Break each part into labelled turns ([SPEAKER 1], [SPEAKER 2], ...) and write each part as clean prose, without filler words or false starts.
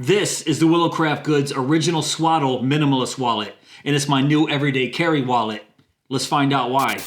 [SPEAKER 1] This is the Willowcraft Goods original Swaddle minimalist wallet, and it's my new everyday carry wallet. Let's find out why.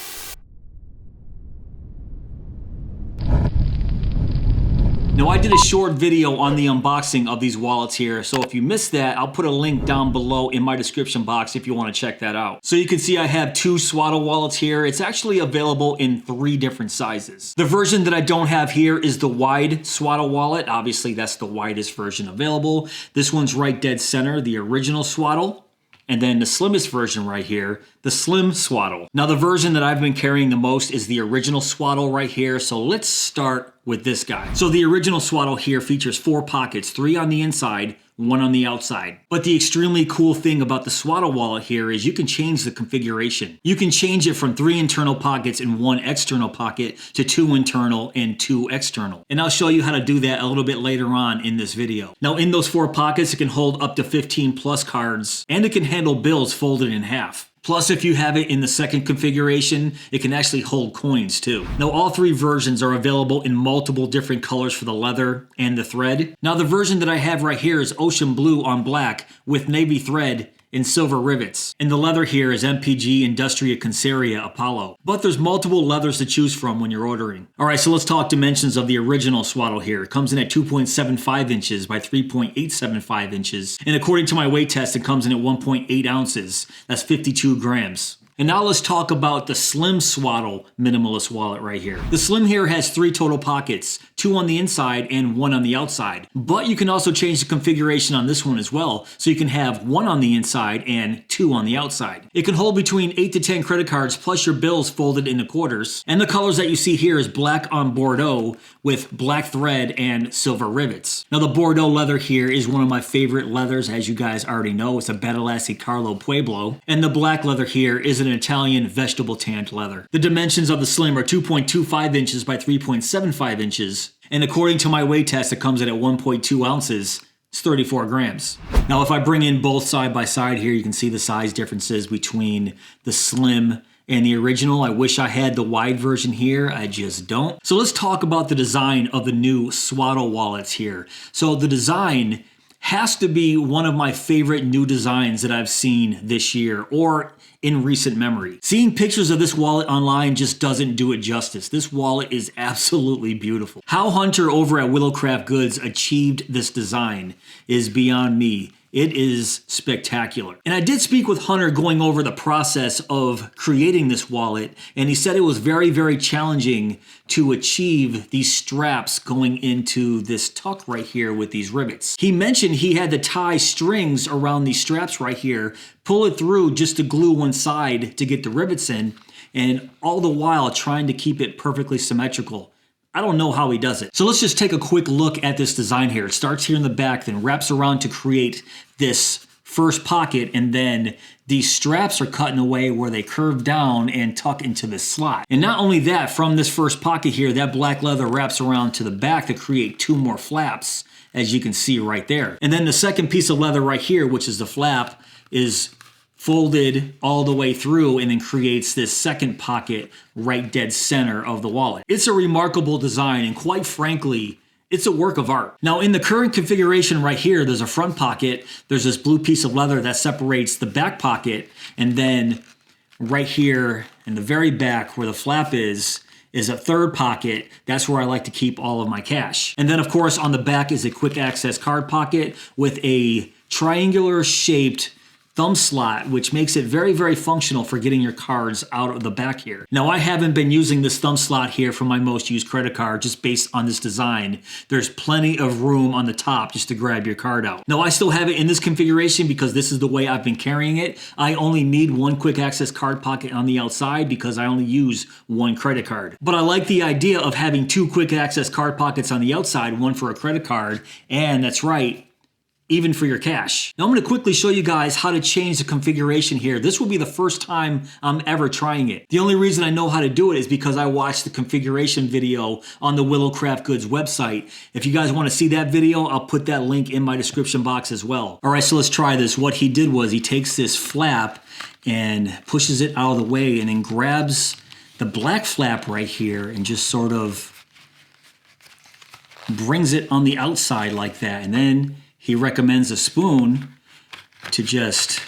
[SPEAKER 1] Now, I did a short video on the unboxing of these wallets here, so if you missed that, I'll put a link down below in my description box if you want to check that out. So you can see I have two Swaddle wallets here. It's actually available in 3 different sizes. The version that I don't have here is the wide Swaddle wallet. Obviously, that's the widest version available. This one's right dead center, the original Swaddle. And then the slimmest version right here, the slim Swaddle. Now, the version that I've been carrying the most is the original Swaddle right here. So let's start with this guy. So the original Swaddle here features 4 pockets, 3 on the inside, 1 on the outside. But the extremely cool thing about the Swaddle wallet here is you can change the configuration. You can change it from 3 internal pockets and 1 external pocket to 2 internal and 2 external. And I'll show you how to do that a little bit later on in this video. Now, in those 4 pockets, it can hold up to 15 plus cards, and it can handle bills folded in half. Plus, if you have it in the second configuration, it can actually hold coins too. Now, all 3 versions are available in multiple different colors for the leather and the thread. Now, the version that I have right here is ocean blue on black with navy thread and silver rivets. And the leather here is MPG Industria Conceria Apollo. But there's multiple leathers to choose from when you're ordering. All right, so let's talk dimensions of the original Swaddle here. It comes in at 2.75 inches by 3.875 inches. And according to my weight test, it comes in at 1.8 ounces. That's 52 grams. And now let's talk about the slim Swaddle minimalist wallet right here. The slim here has 3 total pockets, 2 on the inside and 1 on the outside. But you can also change the configuration on this one as well, so you can have 1 on the inside and 2 on the outside. It can hold between 8 to 10 credit cards plus your bills folded into quarters. And the colors that you see here is black on Bordeaux with black thread and silver rivets. Now, the Bordeaux leather here is one of my favorite leathers, as you guys already know. It's a Badalassi Carlo Pueblo. And the black leather here is an Italian vegetable tanned leather. The dimensions of the slim are 2.25 inches by 3.75 inches. And according to my weight test, it comes in at 1.2 ounces. It's 34 grams. Now, if I bring in both side by side here, you can see the size differences between the slim and the original. I wish I had the wide version here. I just don't. So let's talk about the design of the new Swaddle wallets here. So the design has to be one of my favorite new designs that I've seen this year or in recent memory. Seeing pictures of this wallet online just doesn't do it justice. This wallet is absolutely beautiful. How Hunter over at Willowcraft Goods achieved this design is beyond me. It is spectacular. And I did speak with Hunter going over the process of creating this wallet, and he said it was very, very challenging to achieve these straps going into this tuck right here with these rivets. He mentioned he had to tie strings around these straps right here, pull it through just to glue one side to get the rivets in, and all the while trying to keep it perfectly symmetrical. I don't know how he does it. So let's just take a quick look at this design here. It starts here in the back, then wraps around to create this first pocket, and then these straps are cut in a way where they curve down and tuck into this slot. And not only that, from this first pocket here, that black leather wraps around to the back to create 2 more flaps, as you can see right there. And then the second piece of leather right here, which is the flap, is folded all the way through and then creates this second pocket right dead center of the wallet. It's a remarkable design, and quite frankly, it's a work of art. Now, in the current configuration right here, there's a front pocket, there's this blue piece of leather that separates the back pocket, and then right here in the very back where the flap is a third pocket. That's where I like to keep all of my cash. And then, of course, on the back is a quick access card pocket with a triangular shaped thumb slot, which makes it very, very functional for getting your cards out of the back here. Now, I haven't been using this thumb slot here for my most used credit card just based on this design. There's plenty of room on the top just to grab your card out. Now, I still have it in this configuration because this is the way I've been carrying it. I only need 1 quick access card pocket on the outside because I only use 1 credit card. But I like the idea of having 2 quick access card pockets on the outside, 1 for a credit card, and that's right, even for your cash. Now, I'm going to quickly show you guys how to change the configuration here. This will be the first time I'm ever trying it. The only reason I know how to do it is because I watched the configuration video on the Willowcraft Goods website. If you guys want to see that video, I'll put that link in my description box as well. All right, so let's try this. What he did was he takes this flap and pushes it out of the way and then grabs the black flap right here and just sort of brings it on the outside like that. And then he recommends a spoon to just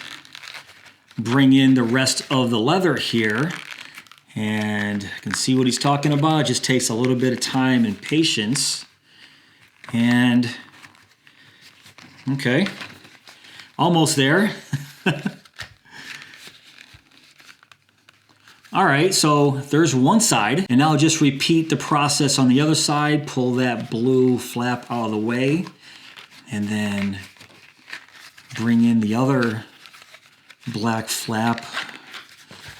[SPEAKER 1] bring in the rest of the leather here. And I can see what he's talking about. It just takes a little bit of time and patience. And, okay, almost there. All right, so there's one side, and now I'll just repeat the process on the other side. Pull that blue flap out of the way, and then bring in the other black flap,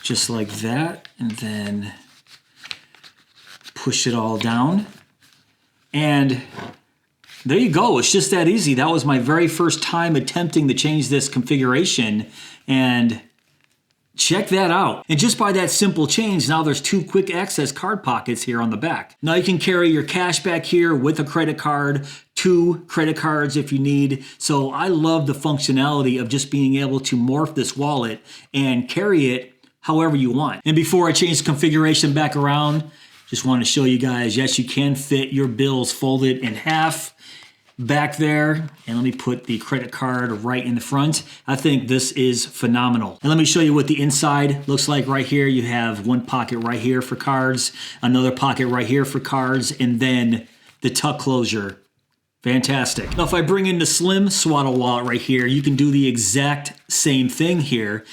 [SPEAKER 1] just like that, and then push it all down. And there you go, it's just that easy. That was my very first time attempting to change this configuration, and check that out. And just by that simple change, now there's 2 quick access card pockets here on the back. Now you can carry your cash back here with a credit card, 2 credit cards if you need. So I love the functionality of just being able to morph this wallet and carry it however you want. And before I change the configuration back around, just want to show you guys, yes, you can fit your bills folded in half back there. And let me put the credit card right in the front. I think this is phenomenal. And let me show you what the inside looks like right here. You have one pocket right here for cards, another pocket right here for cards, and then the tuck closure. Fantastic. Now if I bring in the slim swaddle wallet right here, you can do the exact same thing here,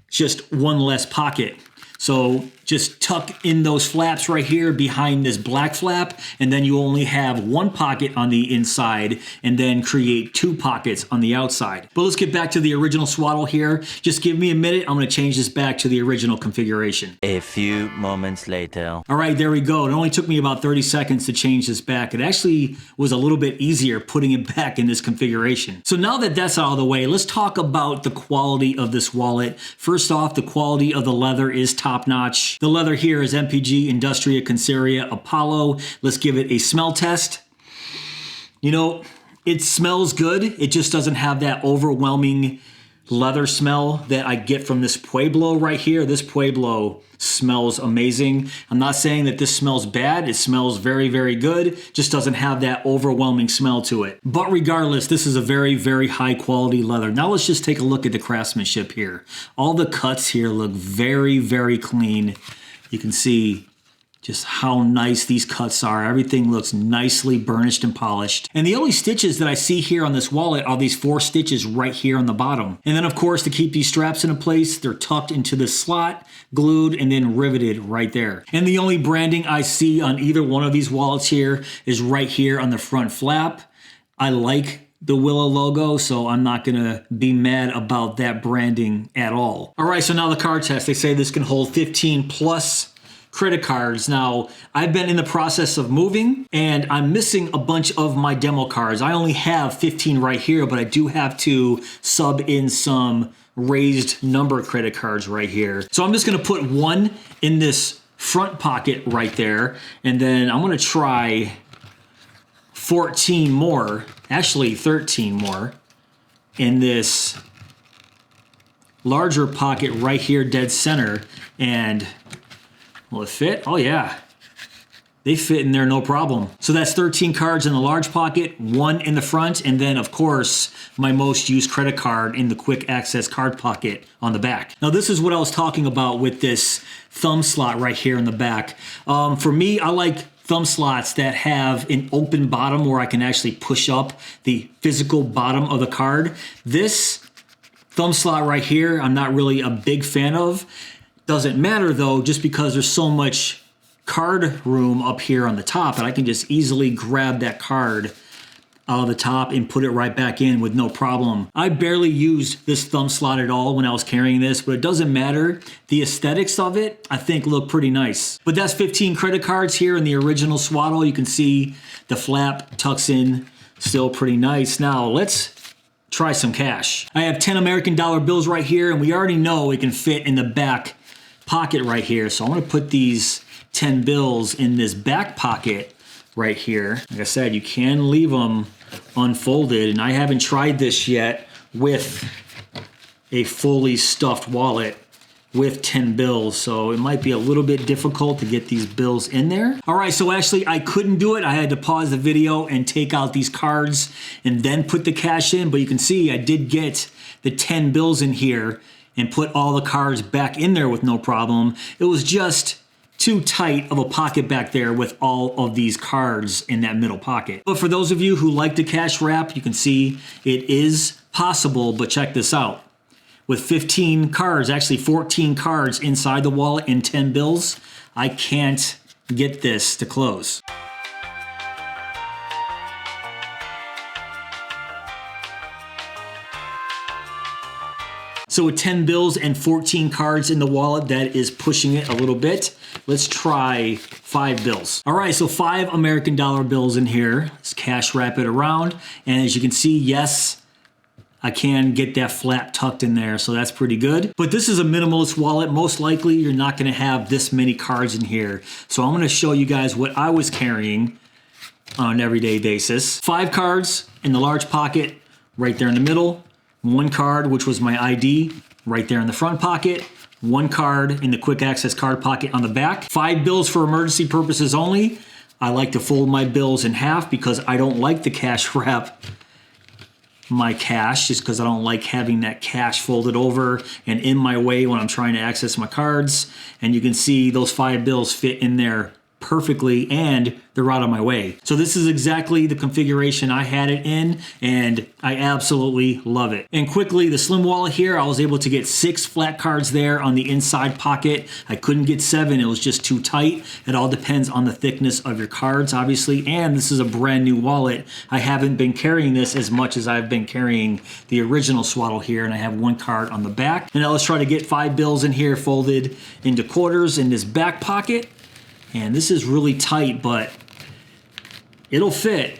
[SPEAKER 1] just one less pocket. So just tuck in those flaps right here behind this black flap, and then you only have one pocket on the inside, and then create 2 pockets on the outside. But let's get back to the original swaddle here. Just give me a minute. I'm gonna change this back to the original configuration.
[SPEAKER 2] A few moments later.
[SPEAKER 1] All right, there we go. It only took me about 30 seconds to change this back. It actually was a little bit easier putting it back in this configuration. So now that that's out of the way, let's talk about the quality of this wallet. First off, the quality of the leather is top-notch. The leather here is MPG Industria Conceria Apollo. Let's give it a smell test. You know, it smells good. It just doesn't have that overwhelming leather smell that I get from this Pueblo right here. This Pueblo smells amazing. I'm not saying that this smells bad. It smells very, very good. Just doesn't have that overwhelming smell to it. But regardless, this is a very, very high quality leather. Now let's just take a look at the craftsmanship here. All the cuts here look very, very clean. You can see just how nice these cuts are. Everything looks nicely burnished and polished. And the only stitches that I see here on this wallet are these 4 stitches right here on the bottom. And then of course, to keep these straps in place, they're tucked into the slot, glued, and then riveted right there. And the only branding I see on either one of these wallets here is right here on the front flap. I like the Willow logo, so I'm not gonna be mad about that branding at all. All right, so now the card test. They say this can hold 15 plus credit cards. Now, I've been in the process of moving, and I'm missing a bunch of my demo cards. I only have 15 right here, but I do have to sub in some raised number credit cards right here. So I'm just gonna put 1 in this front pocket right there, and then I'm gonna try 14 more, actually 13 more, in this larger pocket right here, dead center. And will it fit? Oh yeah, they fit in there no problem. So that's 13 cards in the large pocket, 1 in the front, and then of course, my most used credit card in the quick access card pocket on the back. Now this is what I was talking about with this thumb slot right here in the back. For me, I like thumb slots that have an open bottom where I can actually push up the physical bottom of the card. This thumb slot right here, I'm not really a big fan of. Doesn't matter though, just because there's so much card room up here on the top that I can just easily grab that card out of the top and put it right back in with no problem. I barely used this thumb slot at all when I was carrying this, but it doesn't matter. The aesthetics of it, I think, look pretty nice. But that's 15 credit cards here in the original swaddle. You can see the flap tucks in, still pretty nice. Now let's try some cash. I have 10 American dollar bills right here, and we already know it can fit in the back pocket right here. So I'm gonna put these 10 bills in this back pocket right here. Like I said, you can leave them unfolded, and I haven't tried this yet with a fully stuffed wallet with 10 bills, so it might be a little bit difficult to get these bills in there. All right, so actually I couldn't do it. I had to pause the video and take out these cards and then put the cash in, but you can see I did get the 10 bills in here and put all the cards back in there with no problem. It was just too tight of a pocket back there with all of these cards in that middle pocket. But for those of you who like to cash wrap, you can see it is possible, but check this out. With 15 cards, actually 14 cards inside the wallet and 10 bills, I can't get this to close. So with 10 bills and 14 cards in the wallet, that is pushing it a little bit. Let's try 5 bills. All right, so 5 American dollar bills in here. Let's cash wrap it around. And as you can see, yes, I can get that flap tucked in there, so that's pretty good. But this is a minimalist wallet. Most likely, you're not gonna have this many cards in here. So I'm gonna show you guys what I was carrying on an everyday basis. 5 cards in the large pocket, right there in the middle. 1 card, which was my ID, right there in the front pocket. 1 card in the quick access card pocket on the back. 5 bills for emergency purposes only. I like to fold my bills in half because I don't like to cash wrap my cash, just because I don't like having that cash folded over and in my way when I'm trying to access my cards. And you can see those 5 bills fit in there perfectly and they're out of my way. So this is exactly the configuration I had it in, and I absolutely love it. And quickly, the slim wallet here, I was able to get 6 flat cards there on the inside pocket. I couldn't get 7, it was just too tight. It all depends on the thickness of your cards, obviously, and this is a brand new wallet. I haven't been carrying this as much as I've been carrying the original swaddle here, and I have 1 card on the back. And now let's try to get 5 bills in here folded into quarters in this back pocket. And this is really tight, but it'll fit,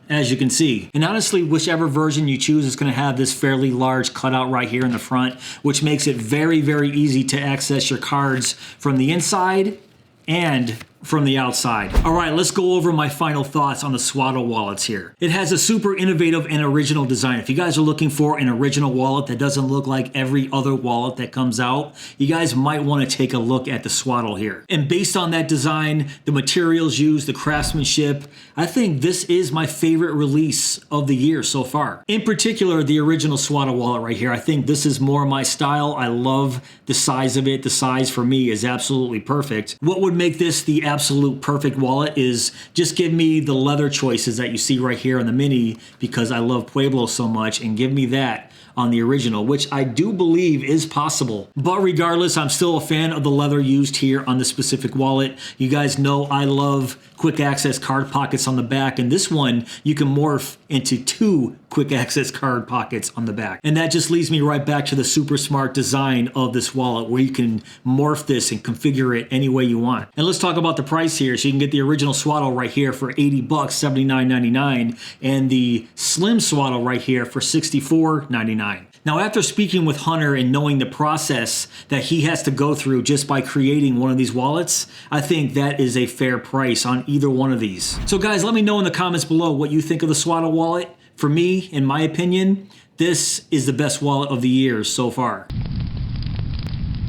[SPEAKER 1] as you can see. And honestly, whichever version you choose is gonna have this fairly large cutout right here in the front, which makes it very, very easy to access your cards from the inside and from the outside. All right, let's go over my final thoughts on the Swaddle wallets here. It has a super innovative and original design. If you guys are looking for an original wallet that doesn't look like every other wallet that comes out, you guys might want to take a look at the Swaddle here. And based on that design, the materials used, the craftsmanship, I think this is my favorite release of the year so far. In particular, the original Swaddle wallet right here. I think this is more my style. I love the size of it. The size for me is absolutely perfect. What would make this the absolute perfect wallet is just give me the leather choices that you see right here on the mini, because I love Pueblo so much, and give me that on the original, which I do believe is possible. But regardless, I'm still a fan of the leather used here on the specific wallet. You guys know I love quick access card pockets on the back, and this one you can morph into 2 quick access card pockets on the back. And that just leads me right back to the super smart design of this wallet, where you can morph this and configure it any way you want. And let's talk about the price here. So you can get the original Swaddle right here for $80, $79.99, and the slim Swaddle right here for $64.99. Now, after speaking with Hunter and knowing the process that he has to go through just by creating one of these wallets, I think that is a fair price on either one of these. So guys, let me know in the comments below what you think of the Swaddle wallet. For me, in my opinion, this is the best wallet of the year so far.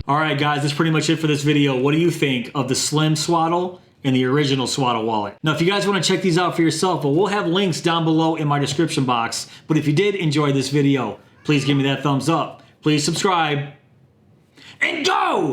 [SPEAKER 1] All right, guys, that's pretty much it for this video. What do you think of the slim Swaddle and the original Swaddle wallet? Now, if you guys want to check these out for yourself, well, we'll have links down below in my description box. But if you did enjoy this video, please give me that thumbs up. Please subscribe. And go!